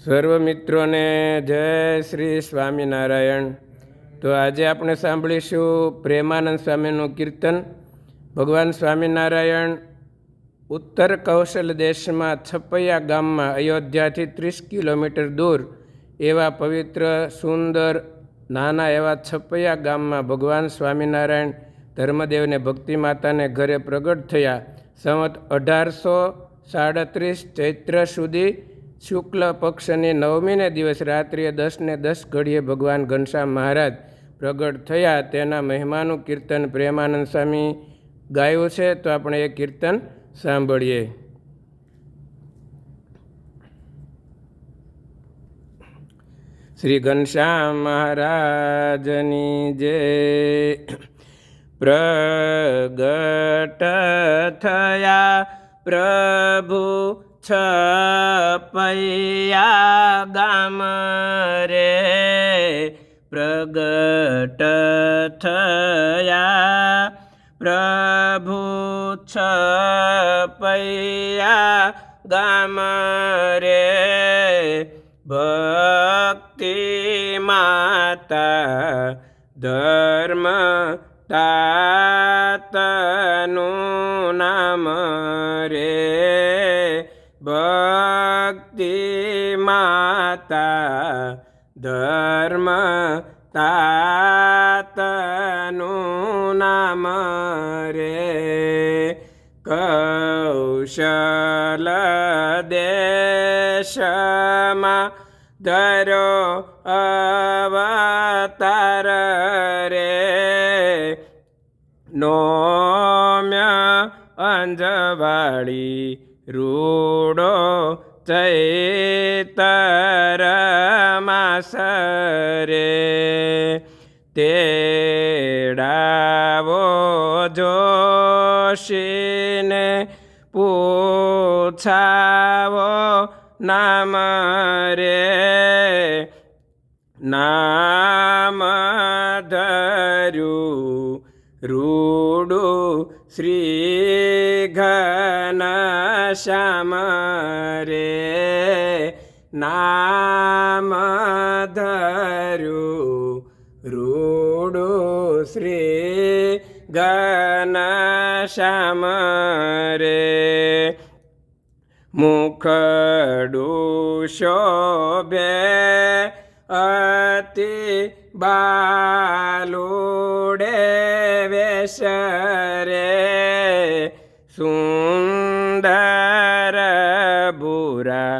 સર્વ મિત્રોને જય શ્રી સ્વામિનારાયણ। તો આજે આપણે સાંભળીશું પ્રેમાનંદ સ્વામીનું કીર્તન। ભગવાન સ્વામિનારાયણ ઉત્તર કૌશલ દેશમાં છપૈયા ગામમાં અયોધ્યાથી 30 કિલોમીટર દૂર એવા પવિત્ર સુંદર નાના એવા છપૈયા ગામમાં ભગવાન સ્વામિનારાયણ ધર્મદેવને ભક્તિ માતાને ઘરે પ્રગટ થયા। સંવત 1837 ચૈત્ર સુધી શુક્લ પક્ષની 9મીને દિવસ રાત્રિએ 10:10 ભગવાન ઘનશ્યામ મહારાજ પ્રગટ થયા। તેના મહિમાનું કીર્તન પ્રેમાનંદ સ્વામી ગાયું છે, તો આપણે એ કીર્તન સાંભળીએ। શ્રી ઘનશ્યામ મહારાજની જય। પ્રગટ થયા પ્રભુ છપૈયા ગામ રે, પ્રગટ થયા પ્રભુ છપૈયા ગામ રે, ભક્તિ માતા ધર્મ તાતનું નામ રે, ભક્તિ માતા ધર્મ તાતનું નામ રે, કૌશલ દેશમાં ધરો અવતાર રે, નોમ્ય અંજવાળી રૂડો ચૈતર માસ રે, તેડાવો જોશીને પૂછાવો નામ રે, નામ ધર્યું રૂડું શ્રી ઘનશ્યામ રે, નામ ધર્યું રૂડું શ્રી ઘનશ્યામ રે, મુખડું શોભે અતિ બાલુડે વેશ રે, સુંદર ભૂરા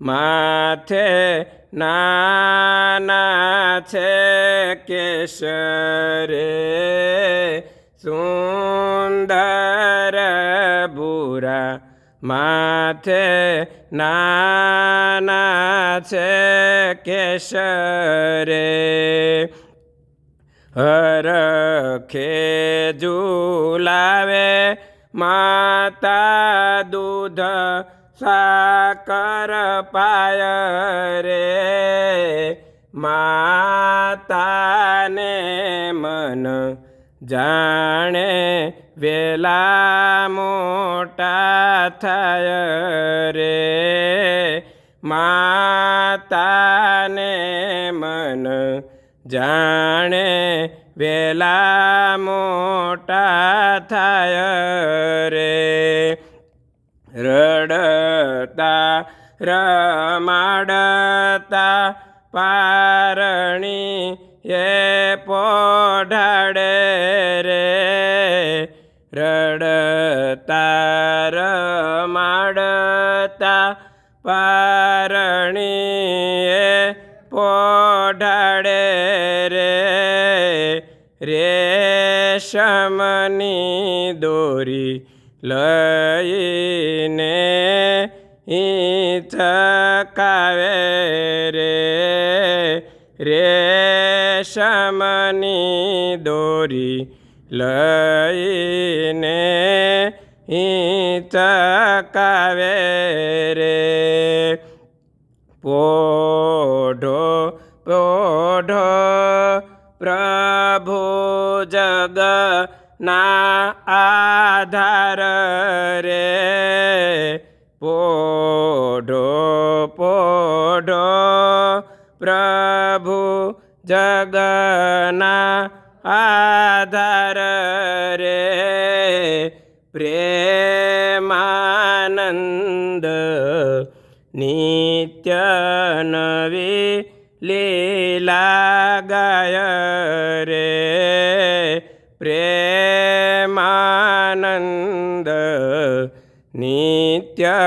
માથે નાના છે કેશ રે, સુંદર ભૂરા માથે નાના છે કેશ રે, હરખે ઝુલાવે માતા દૂધ સાકર પાય રે, માતાને મન જાણે વેલા મોટા થાય રે, માતાને મન જાણે વેલા મોટા થાય રે, રડતા રમાડતા પારણી એ પોઢાડે રે, રડતા રમાડતા પારણી એ પોઢાડે રે, રેશમની દોરી લઈને ચકાવે રે, રેશમની દોરી લઈને ચકાવે રે, પોઢો પોઢો પ્રભુ જગ ના આધાર રે, પોઢો પોઢો પ્રભુ જગના આધાર રે પ્રેમાનંદ નિત્ય નવી લીલા ગાય રે પ્રેમાનંદ નિત્ય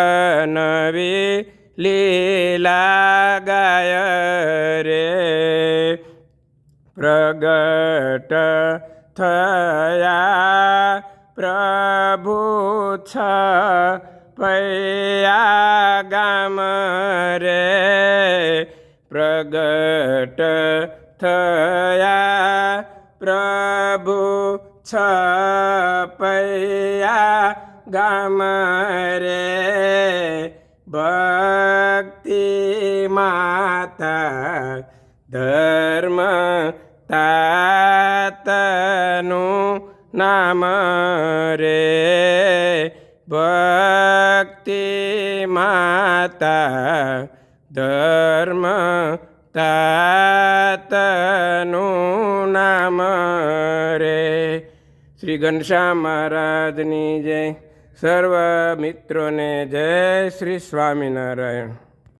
નવી લીલા ગાય રે પ્રગટ થયા પ્રભુ છ પૈયા ગામ રે પ્રગટ થયા પ્રભુ છ પૈયા ગામ રે ભક્તિ માતા ધર્મ તાતનું નામ રે ભક્તિ માતા ધર્મ તાતનું નામ રે. શ્રી ઘનશ્યામ મહારાજની જય. સર્વ મિત્રોને જય શ્રી સ્વામિનારાયણ.